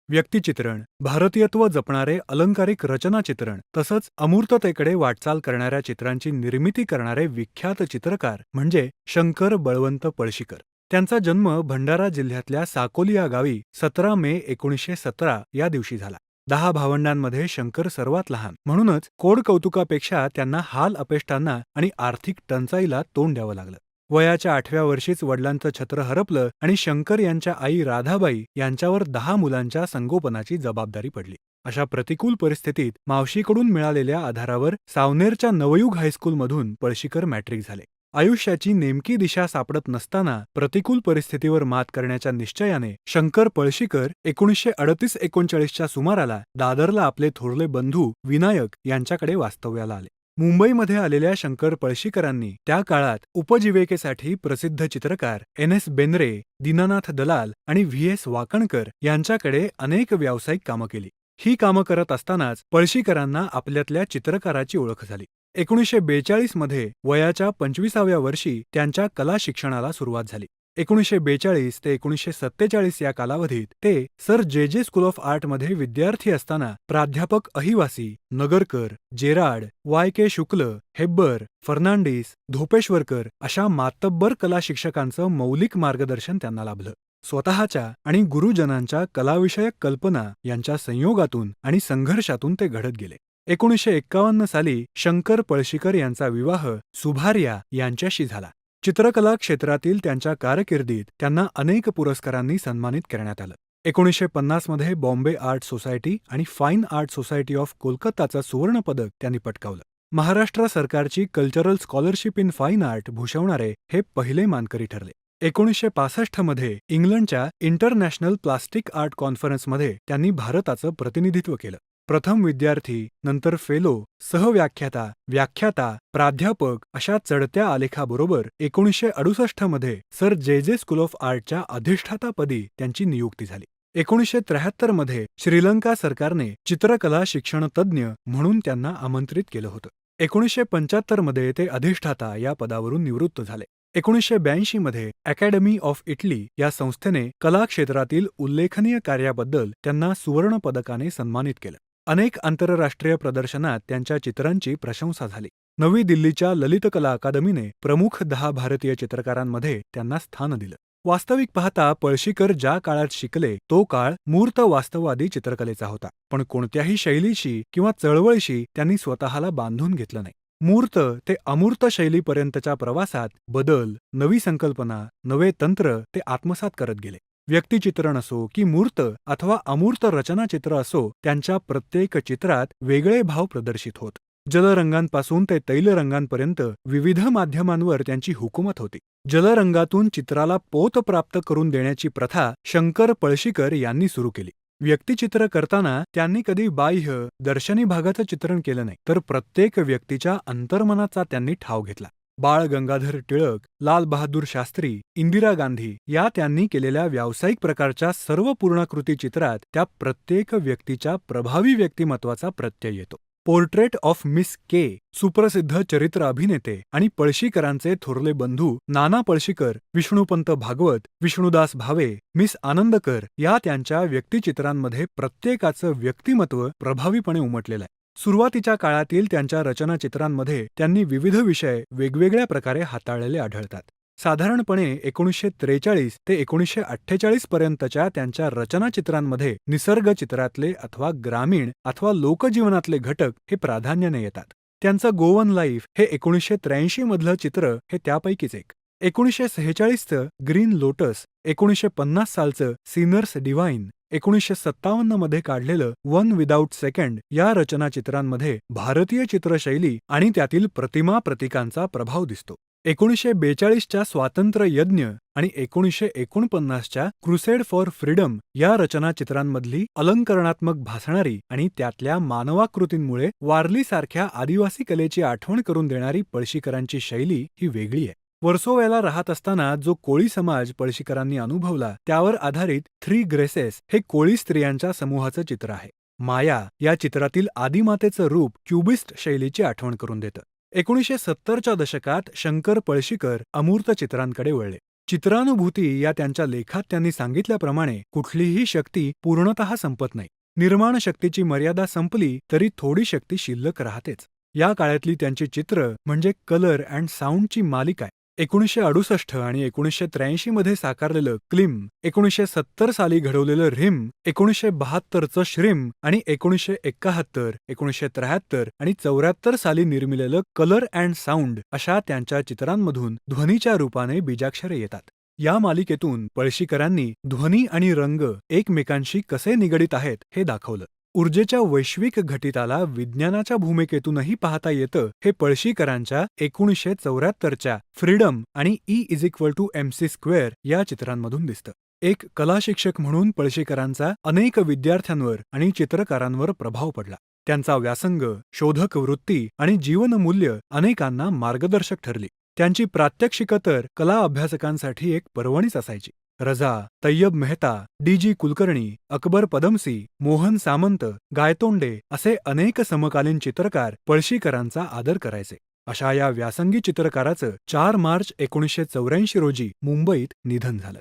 व्यक्तिचित्रण, भारतीयत्व जपणारे अलंकारिक रचनाचित्रण तसंच अमूर्ततेकडे वाटचाल करणाऱ्या चित्रांची निर्मिती करणारे विख्यात चित्रकार म्हणजे शंकर बळवंत पळशीकर. त्यांचा जन्म भंडारा जिल्ह्यातल्या साकोली या गावी 17 मे 1917 या दिवशी झाला. 10 भावंडांमध्ये शंकर सर्वात लहान, म्हणूनच कोड कौतुकापेक्षा त्यांना हाल अपेष्टांना आणि आर्थिक टंचाईला तोंड द्यावं लागलं. वयाच्या 8व्या वर्षीच वडिलांचं छत्र हरपलं आणि शंकर यांच्या आई राधाबाई यांच्यावर 10 मुलांच्या संगोपनाची जबाबदारी पडली. अशा प्रतिकूल परिस्थितीत मावशीकडून मिळालेल्या आधारावर सावनेरच्या नवयुग हायस्कूलमधून पळशीकर मॅट्रिक झाले. आयुष्याची नेमकी दिशा सापडत नसताना प्रतिकूल परिस्थितीवर मात करण्याच्या निश्चयाने शंकर पळशीकर 1938-39च्या सुमाराला दादरला आपले थोरले बंधू विनायक यांच्याकडे वास्तव्याला आले. मुंबईमध्ये आलेल्या शंकर पळशीकरांनी त्या काळात उपजीविकेसाठी प्रसिद्ध चित्रकार NS बेनरे, दीनानाथ दलाल आणि VS वाकणकर यांच्याकडे अनेक व्यावसायिक कामं केली. ही कामं करत असतानाच पळशीकरांना आपल्यातल्या चित्रकाराची ओळख झाली. 1942 मध्ये वयाच्या 25व्या वर्षी त्यांच्या कला शिक्षणाला सुरुवात झाली. 1942 ते 1947 या कालावधीत ते सर जे स्कूल ऑफ आर्टमध्ये विद्यार्थी असताना प्राध्यापक अहिवासी, नगरकर, जेराड, YK शुक्ल, हेब्बर, फर्नांडिस, धोपेश्वरकर अशा मातब्बर कला शिक्षकांचं मौलिक मार्गदर्शन त्यांना लाभलं. स्वतःच्या आणि गुरुजनांच्या कलाविषयक कल्पना यांच्या संयोगातून आणि संघर्षातून ते घडत गेले. 1951 साली शंकर पळशीकर यांचा विवाह सुभार्या यांच्याशी झाला. चित्रकला क्षेत्रातील त्यांच्या कारकिर्दीत त्यांना अनेक पुरस्कारांनी सन्मानित करण्यात आलं. 1950 मध्ये बॉम्बे आर्ट सोसायटी आणि फाईन आर्ट सोसायटी ऑफ कोलकाताचं सुवर्ण पदक त्यांनी पटकावलं. महाराष्ट्र सरकारची cultural scholarship in fine art भूषवणारे हे पहिले मानकरी ठरले. 1965 मध्ये इंग्लंडच्या इंटरनॅशनल प्लास्टिक आर्ट कॉन्फरन्समध्ये त्यांनी भारताचं प्रतिनिधित्व केलं. प्रथम विद्यार्थी, नंतर फेलो, सहव्याख्याता, व्याख्याता, प्राध्यापक अशा चढत्या आलेखाबरोबर 1968 मध्ये सर जे स्कूल ऑफ आर्टच्या अधिष्ठातापदी त्यांची नियुक्ती झाली. 1973 मध्ये श्रीलंका सरकारने चित्रकला शिक्षण तज्ज्ञ म्हणून त्यांना आमंत्रित केलं होतं. 1975 मध्ये ते अधिष्ठाता या पदावरून निवृत्त झाले. 1982 मध्ये अकॅडमी ऑफ इटली या संस्थेने कला क्षेत्रातील उल्लेखनीय कार्याबद्दल त्यांना सुवर्ण पदकाने सन्मानित केलं. अनेक आंतरराष्ट्रीय प्रदर्शनात त्यांच्या चित्रांची प्रशंसा झाली. नवी दिल्लीच्या ललित कला अकादमीने प्रमुख 10 भारतीय चित्रकारांमध्ये त्यांना स्थान दिलं. वास्तविक पाहता पळशीकर ज्या काळात शिकले तो काळ मूर्त वास्तववादी चित्रकलेचा होता, पण कोणत्याही शैलीशी किंवा चळवळीशी त्यांनी स्वतःला बांधून घेतलं नाही. मूर्त ते अमूर्त शैलीपर्यंतच्या प्रवासात बदल, नवी संकल्पना, नवे तंत्र ते आत्मसात करत गेले. व्यक्तिचित्रण असो की मूर्त अथवा अमूर्त रचनाचित्र असो, त्यांच्या प्रत्येक चित्रात वेगळे भाव प्रदर्शित होत. जलरंगांपासून ते तैलरंगांपर्यंत विविध माध्यमांवर त्यांची हुकूमत होती. जलरंगातून चित्राला पोत प्राप्त करून देण्याची प्रथा शंकर पळशीकर यांनी सुरू केली. व्यक्तिचित्र करताना त्यांनी कधी बाह्य, दर्शनी भागाचं चित्रण केलं नाही, तर प्रत्येक व्यक्तीच्या अंतर्मनाचा त्यांनी ठाव घेतला. बाळ गंगाधर टिळक, लाल बहादूर शास्त्री, इंदिरा गांधी या त्यांनी केलेल्या व्यावसायिक प्रकारच्या सर्व पूर्णाकृती चित्रात त्या प्रत्येक व्यक्तीच्या प्रभावी व्यक्तिमत्वाचा प्रत्यय येतो. पोर्ट्रेट ऑफ मिस के, सुप्रसिद्ध चरित्र अभिनेते आणि पळशीकरांचे थोरले बंधू नाना पळशीकर, विष्णुपंत भागवत, विष्णुदास भावे, मिस आनंदकर या त्यांच्या व्यक्तिचित्रांमध्ये प्रत्येकाचं व्यक्तिमत्व प्रभावीपणे उमटलेलं आहे. सुरुवातीच्या काळातील त्यांच्या रचनाचित्रांमध्ये त्यांनी विविध विषय वेगवेगळ्या प्रकारे हाताळलेले आढळतात. साधारणपणे 1943 ते 1948 पर्यंतच्या त्यांच्या रचनाचित्रांमध्ये निसर्ग चित्रातले अथवा ग्रामीण अथवा लोकजीवनातले घटक हे प्राधान्याने येतात. त्यांचं गोवन लाईफ हे 1983 मधलं चित्र हे त्यापैकीच एक. 1946चं ग्रीन लोटस, 1950 सालचं सिनर्स डिव्हाइन, 1957 मध्ये काढलेलं वन विदाउट सेकंड या रचनाचित्रांमध्ये भारतीय चित्रशैली आणि त्यातील प्रतिमा प्रतीकांचा प्रभाव दिसतो. 1942च्या स्वातंत्र्य यज्ञ आणि 1949च्या क्रुसेड फॉर फ्रीडम या रचनाचित्रांमधली अलंकरणात्मक भासणारी आणि त्यातल्या मानवाकृतींमुळे वारलीसारख्या आदिवासी कलेची आठवण करून देणारी पळशीकरांची शैली ही वेगळी आहे. वर्सोव्याला राहत असताना जो कोळी समाज पळशीकरांनी अनुभवला त्यावर आधारित 3 ग्रेसेस हे कोळी स्त्रियांच्या समूहाचं चित्र आहे. माया या चित्रातील आदिमातेचं रूप क्युबिस्ट शैलीची आठवण करून देतं. 1970च्या दशकात शंकर पळशीकर अमूर्त चित्रांकडे वळले. चित्रानुभूती या त्यांच्या लेखात त्यांनी सांगितल्याप्रमाणे कुठलीही शक्ती पूर्णतः संपत नाही. निर्माण शक्तीची मर्यादा संपली तरी थोडी शक्ती शिल्लक राहतेच. या काळातली त्यांची चित्र म्हणजे कलर अँड साऊंडची मालिका आहे. 1968 आणि 1983 मध्ये साकारलेलं क्लिम, 1970 साली घडवलेलं रिम, 1972चं श्रिम आणि 1971, 1973 आणि 1974 साली निर्मिलेलं कलर अँड साऊंड अशा त्यांच्या चित्रांमधून ध्वनीच्या रूपाने बीजाक्षरे येतात. या मालिकेतून पळशीकरांनी ध्वनी आणि रंग एकमेकांशी कसे निगडित आहेत हे दाखवलं. ऊर्जेच्या वैश्विक घटिताला विज्ञानाच्या भूमिकेतूनही पाहता येतं हे पळशीकरांच्या 1974च्या फ्रीडम आणि E=mc² या चित्रांमधून दिसतं. एक कलाशिक्षक म्हणून पळशीकरांचा अनेक विद्यार्थ्यांवर आणि चित्रकारांवर प्रभाव पडला. त्यांचा व्यासंग, शोधक वृत्ती आणि जीवनमूल्य अनेकांना मार्गदर्शक ठरली. त्यांची प्रात्यक्षिकं तर कला अभ्यासकांसाठी एक पर्वणीच असायची. रजा, तय्यब मेहता, D.G. कुलकर्णी, अकबर पदमसी, मोहन सामंत, गायतोंडे असे अनेक समकालीन चित्रकार पळशीकरांचा आदर करायचे. अशा या व्यासंगी चित्रकाराचं 4 मार्च 1984 रोजी मुंबईत निधन झालं.